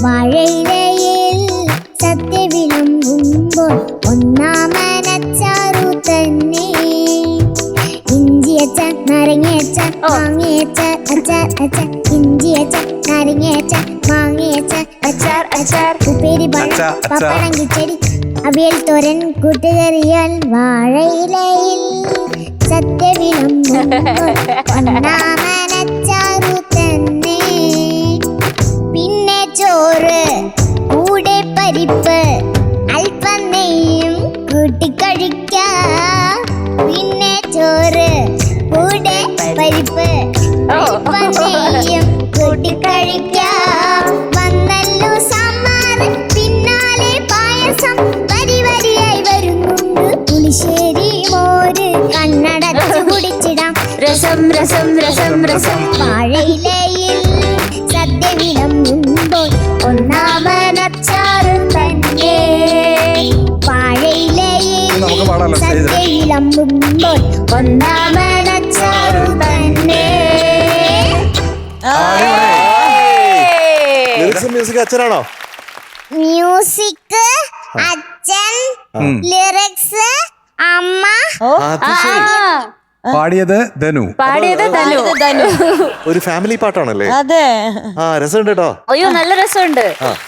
വാഴയിലയിൽ സദ്യ വിളമ്പുമ്പോൾ ഒന്നാമനച്ചാറു തന്നെ. ഇഞ്ചിയച്ച, നാരങ്ങയച്ച, മാങ്ങയച്ച, അച്ചാർ അച്ചാർ. ഇഞ്ചിയച്ച, നാരങ്ങയച്ച, മാങ്ങയച്ച, അച്ചാർ അച്ചാർ. ഉപ്പേരി, പപ്പടം, കിച്ചടി, അവിയൽ, തോരൻ, കൂട്ടുകറിയാൽ. വാഴയിലയിൽ സദ്യ വിളമ്പുമ്പോൾ ഒന്നാമനച്ചാറു തന്നെ. പിന്നെ ചോറ്, കൂടെ പരിപ്പ്, അല്പം നെയ്യും കൂട്ടിക്കഴിക്കാം. പിന്നെ ചോറ്, കൂടെ പരിപ്പ്, അല്പം നെയ്യും കൂട്ടിക്കഴിക്കാം. വന്നല്ലോ സാമ്പാർ, പിന്നാലെ പായസം, വരി വരിയായി വരുന്നുണ്ട് പുളിശ്ശേരി, മോര്. കണ്ണടച്ച് കുടിച്ചിടാം രസം രസം രസം രസം. വാഴയിലയിൽ സദ്യ വിളമ്പുമ്പോൾ ഒന്നാമനച്ചാറ് തന്നെ. വാഴയിലയിൽ സദ്യ വിളമ്പുമ്പോൾ ഒന്നാമനച്ചാറ് തന്നെ. മ്യൂസിക് അച്ഛനാണോ? മ്യൂസിക് അച്ഛൻ, ലിറിക്സ് അമ്മ. പാടിയത് ധനു. ഒരു ഫാമിലി പാട്ടാണല്ലേ? അതെ. രസമുണ്ട് കേട്ടോ. അയ്യോ നല്ല രസമുണ്ട്.